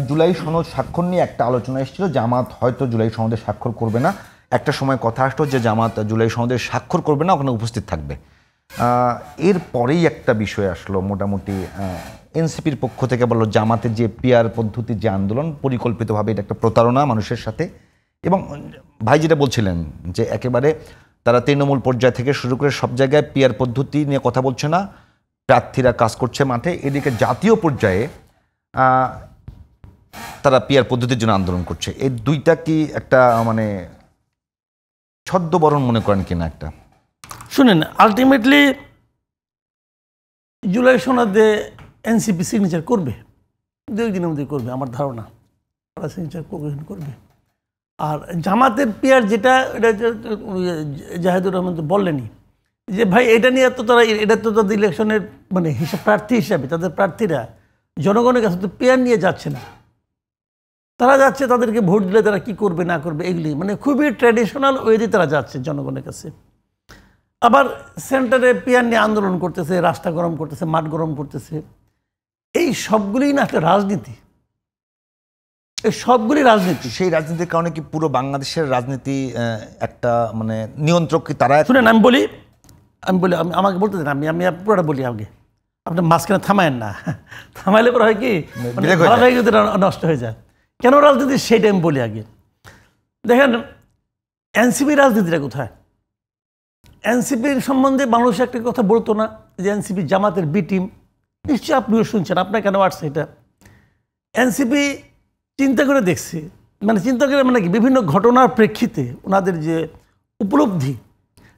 জুলাই সনদ স্বাক্ষর নিয়ে একটা আলোচনা এসেছিল, জামাত হয়তো জুলাই সনদে স্বাক্ষর করবে না। একটা সময় কথা আসলো যে জামাত জুলাই সনদে স্বাক্ষর করবে না, ওখানে উপস্থিত থাকবে। এর পরেই একটা বিষয় আসলো, মোটামুটি এনসিপির পক্ষ থেকে বললো জামাতের যে পিয়ার পদ্ধতির যে আন্দোলন, পরিকল্পিতভাবে এটা একটা প্রতারণা মানুষের সাথে। এবং ভাই যেটা বলছিলেন যে একেবারে তারা তৃণমূল পর্যায় থেকে শুরু করে সব জায়গায় পিয়ার পদ্ধতি নিয়ে কথা বলছে না, প্রার্থীরা কাজ করছে মাঠে। এদিকে জাতীয় পর্যায়ে তারা পিয়ার পদ্ধতির জন্য আন্দোলন করছে। এই দুইটা কি একটা মানে ছদ্মবরণ মনে করেন কিনা? একটা শুনেন, আলটিমেটলি জুলাই সনদে এনসিপি সিগনেচার করবে, 2 দিনের মধ্যে করবে আমার ধারণা, তারা সিগনেচার করবে। আর জামাতের পিয়ার যেটা, এটা জাহেদুর রহমান তো বললেনই যে ভাই এটা নিয়ে তো তারা, এটা তো তাদের ইলেকশনের মানে প্রার্থী হিসাবে তাদের প্রার্থীরা জনগণের কাছে তো পিয়ার নিয়ে যাচ্ছে না, তারা যাচ্ছে তাদেরকে ভোট দিলে তারা কি করবে না করবে এগুলি, মানে খুবই ট্র্যাডিশনাল ওয়েতে তারা যাচ্ছে জনগণের কাছে। আবার সেন্টারে পিয়ার নিয়ে আন্দোলন করতেছে, রাস্তা গরম করতেছে, মাঠ গরম করতেছে। এই সবগুলি না একটা রাজনীতি, এই সবগুলি রাজনীতি। সেই রাজনীতির কারণে কি পুরো বাংলাদেশের রাজনীতি একটা মানে নিয়ন্ত্রক কি তারা? শুনেন, আমি বলি আমাকে বলতে দেন, আমি পুরোটা বলি আগে, আপনি মাঝখানে থামায়েন না, থামাইলে পরে হয় কি নষ্ট হয়ে যায়। কেন রাজনীতি সেইটা আমি বলি আগে। দেখেন এনসিপি রাজনীতিটা কোথায়? এনসিপির সম্বন্ধে মানুষ একটা কথা বলতো না যে এনসিপি জামাতের বি টিম, নিশ্চয়ই আপনিও শুনছেন, আপনার কেন আসছে এটা? এনসিপি চিন্তা করে দেখছে, মানে চিন্তা করে মানে কি বিভিন্ন ঘটনার প্রেক্ষিতে ওনাদের যে উপলব্ধি,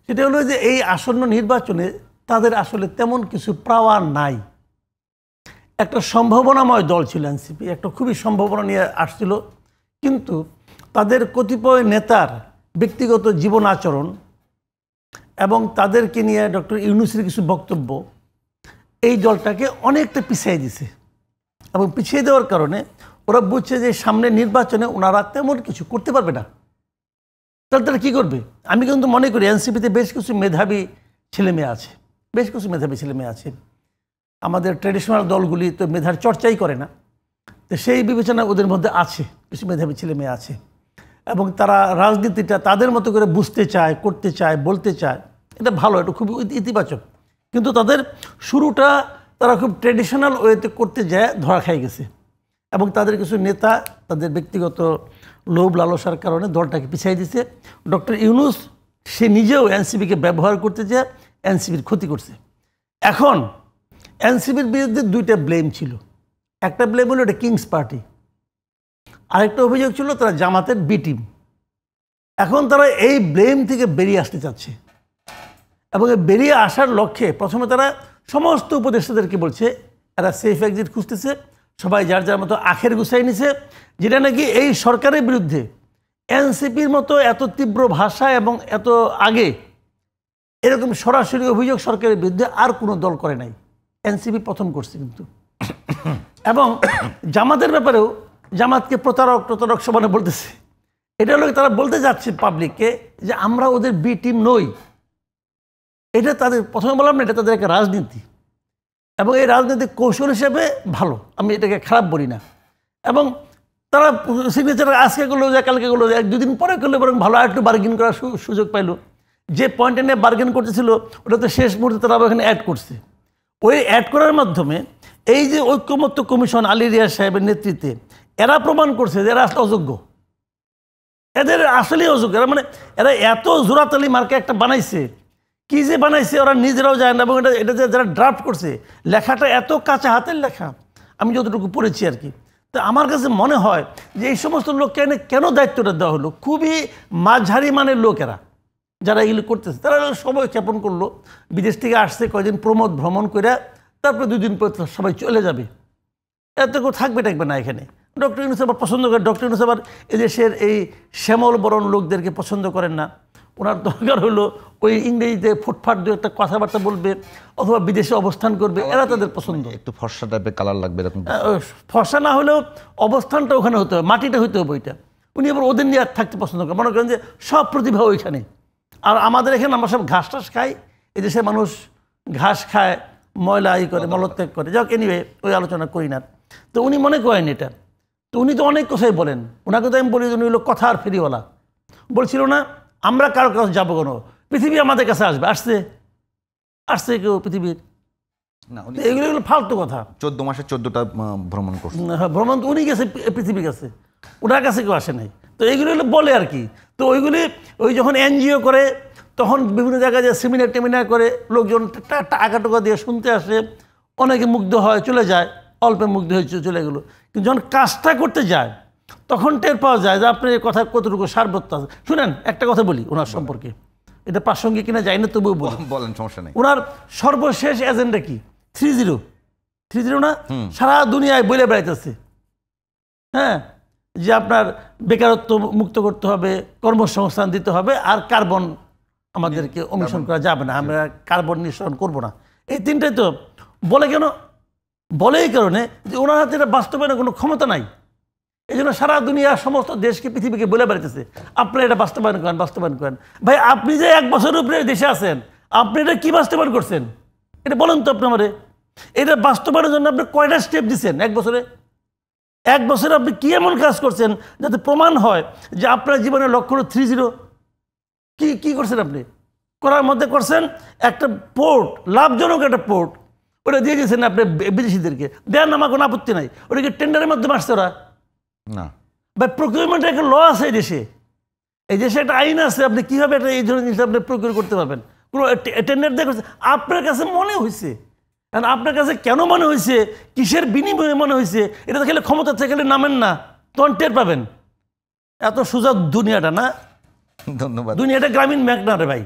সেটা হলো যে এই আসন্ন নির্বাচনে তাদের আসলে তেমন কিছু পাওয়া নাই। একটা সম্ভাবনাময় দল ছিল এনসিপি, একটা খুবই সম্ভাবনা নিয়ে আসছিল, কিন্তু তাদের কতিপয় নেতার ব্যক্তিগত জীবন আচরণ এবং তাদেরকে নিয়ে ডক্টর ইউনূসের কিছু বক্তব্য এই দলটাকে অনেকটা পিছিয়ে দিছে। এবং পিছিয়ে দেওয়ার কারণে ওরা বুঝছে যে সামনে নির্বাচনে ওনারা তেমন কিছু করতে পারবে না। তাহলে তারা কী করবে? আমি কিন্তু মনে করি এনসিপিতে বেশ কিছু মেধাবী ছেলেমেয়ে আছে, বেশ কিছু মেধাবী ছেলেমেয়ে আছে। আমাদের ট্র্যাডিশনাল দলগুলি তো মেধার চর্চাই করে না, তো সেই বিবেচনা ওদের মধ্যে আছে, কিছু মেধাবী ছেলেমেয়ে আছে এবং তারা রাজনীতিটা তাদের মতো করে বুঝতে চায়, করতে চায়, বলতে চায়। এটা ভালো, এটা খুবই ইতিবাচক। কিন্তু তাদের শুরুটা তারা খুব ট্র্যাডিশনাল ওয়েতে করতে যায় ধরা খাই গেছে এবং তাদের কিছু নেতা তাদের ব্যক্তিগত লোভ লালসার কারণে দলটাকে পিছিয়ে দিছে। ডক্টর ইউনূস সে নিজেও এনসিপিকে ব্যবহার করতে যায়, এনসিপির ক্ষতি করছে। এখন এনসিপির বিরুদ্ধে 2টা ব্লেম ছিল। একটা ব্লেম হলো এটা কিংস পার্টি, আরেকটা অভিযোগ ছিল তারা জামাতের বি টিম। এখন তারা এই ব্লেম থেকে বেরিয়ে আসতে চাচ্ছে এবং বেরিয়ে আসার লক্ষ্যে প্রথমে তারা সমস্ত উপদেষ্টাদেরকে বলছে এরা সেফ এক্সিট খুঁজতেছে, সবাই যার যার মতো আখের গুছাই নিছে, যেটা নাকি এই সরকারের বিরুদ্ধে এনসিপির মতো এত তীব্র ভাষা এবং এত আগে এরকম সরাসরি অভিযোগ সরকারের বিরুদ্ধে আর কোনো দল করে নাই, এনসিপি প্রথম করছে। কিন্তু এবং জামাতের ব্যাপারেও জামাতকে প্রতারক সমানে বলতেছে। এটা হলো তারা বলতে যাচ্ছে পাবলিককে যে আমরা ওদের বি টিম নই। এটা তাদের, প্রথমে বললাম না, এটা তাদের একটা রাজনীতি এবং এই রাজনৈতিক কৌশল হিসেবে ভালো, আমি এটাকে খারাপ বলি না। এবং তারা সিগনেচার আজকে করলো, যে কালকে করলো, 1-2 দিন পরে করলে বরং ভালো, আর একটু বার্গেন করার সুযোগ পাইলো। যে পয়েন্টে নিয়ে বার্গেন করতেছিল ওটা তো শেষ মুহূর্তে তারা ওখানে অ্যাড করছে। ওই অ্যাড করার মাধ্যমে এই যে ঐক্যমত্য কমিশন আলী রিয়াজ সাহেবের নেতৃত্বে এরা প্রমাণ করছে যে এরা আসলে অযোগ্য, এদের আসলেই অযোগ্য। এরা মানে এরা এত জোরাতালি মার্কে একটা বানাইছে, কি যে বানাইছে ওরা নিজেরাও যায় না। এবং এটা যারা ড্রাফট করছে, লেখাটা এত কাঁচা হাতের লেখা, আমি যতটুকু পড়েছি আর কি। তো আমার কাছে মনে হয় যে এই সমস্ত লোককে এনে কেন দায়িত্বটা দেওয়া হলো? খুবই মাঝারি মানের লোকেরা যারা এগুলো করতেছে, তারা সময় ক্ষেপণ করলো, বিদেশ থেকে আসছে, কয়দিন প্রমোদ ভ্রমণ করে তারপরে 2 দিন পর সবাই চলে যাবে, এত কেউ থাকবে না এখানে। ডক্টর ইউনূস আবার পছন্দ করে, ডক্টর ইউনূস আবার এদেশের এই শ্যামল বরণ লোকদেরকে পছন্দ করেন না। ওনার দরকার হলো ওই ইংরেজিতে ফুটফাট 2 একটা কথাবার্তা বলবে অথবা বিদেশে অবস্থান করবে, এরা তাদের পছন্দ। একটু ফর্সা টাইপের কালার লাগবে এরকম, ফর্সা না হলেও অবস্থানটা ওখানে হতে হবে, মাটিটা হইতে হবে ওইটা। উনি আবার ওদের নিয়ে থাকতে পছন্দ করেন, মনে করেন যে সব প্রতিভা ওইখানে। আর আমাদের এখানে আমরা সব ঘাস টাস খাই, এদেশের মানুষ ঘাস খায়, ময়লা করে, মলত্যাগ করে, যাক এনিওয়ে ওই আলোচনা করি না। তো উনি মনে করেন এটা। তো উনি তো অনেক কথাই বলেন, ওনাকে তো আমি বলি উনি হলো কথা আর ফেরিওয়ালা। বলছিল না আমরা কারো কাছে যাবো কেন, পৃথিবী আমাদের কাছে আসবে, আসছে কেউ পৃথিবীর? না, উনি এগুলো ফালতু কথা। 14 মাসে 14টা ভ্রমণ করছেন। হ্যাঁ, ভ্রমণ তো উনি গেছে পৃথিবীর কাছে, ওনার কাছে কেউ আসে নাই। তো এইগুলো হলো বলে আর কি। তো ওইগুলি ওই যখন এনজিও করে তখন বিভিন্ন জায়গায় যে সেমিনার টেমিনার করে লোকজন টাকা টাকা দিয়ে শুনতে আসে, অনেকে মুগ্ধ হয়, চলে যায়, অল্পে মুগ্ধ হয়ে চলে গেলো। কিন্তু যখন কাজটা করতে যায় তখন টের পাওয়া যায় যে আপনার এই কথা কতটুকু সারবত্য আছে। শুনেন একটা কথা বলি ওনার সম্পর্কে, এটা প্রাসঙ্গিক কিনা যাই না, তবুও বলেন, সমস্যা নেই। ওনার সর্বশেষ এজেন্ডা কি? 3-0 না, সারা দুনিয়ায় বলে বেড়াইতেছে, হ্যাঁ, যে আপনার বেকারত্ব মুক্ত করতে হবে, কর্মসংস্থান দিতে হবে, আর কার্বন আমাদেরকে অমিশন করা যাবে না, আমরা কার্বন নিঃসরণ করবো না। এই তিনটাই তো বলে। কেন বলে? এই কারণে যে ওনার হাতে এটা বাস্তবায়নের কোনো ক্ষমতা নাই। এই জন্য সারা দুনিয়া সমস্ত দেশকে পৃথিবীকে বলে বেড়াইতেছে আপনারা এটা বাস্তবায়ন করেন। ভাই আপনি যে 1 বছরের উপরে দেশে আছেন, আপনি এটা কি বাস্তবায়ন করছেন এটা বলেন তো আপনি আমারে। এটা বাস্তবায়নের জন্য আপনি কয়টা স্টেপ দিচ্ছেন 1 বছরে? 1 বছরে আপনি কি এমন কাজ করছেন যাতে প্রমাণ হয় যে আপনার জীবনের লক্ষ্য হলো 3-0? কি করছেন আপনি? করার মধ্যে করছেন একটা পোর্ট, লাভজনক একটা পোর্ট, ওটা দিয়ে দিয়েছেন আপনি বিদেশিদেরকে। দেন, আমার কোনো আপত্তি নাই। ওটা কি টেন্ডারের মাধ্যমে আসছে ওরা? না বা প্রকিউরমেন্টের একটা ল আছে এই দেশে একটা আইন আছে, আপনি কীভাবে একটা এই ধরনের জিনিস আপনি প্রকিউর করতে পারবেন? পুরো টেন্ডার দিয়ে করছে। আপনার কাছে মনে হয়েছে, কারণ আপনার কাছে কেন মনে হয়েছে, কিসের বিনিময়ে মনে হয়েছে, এটা তো খেলে ক্ষমতা থেকে খেলে নামেন না, তখন টের পাবেন। এত সোজা দুনিয়াটা না, ধন্যবাদ। দুনিয়াটা গ্রামীণ ব্যাংক না রে ভাই।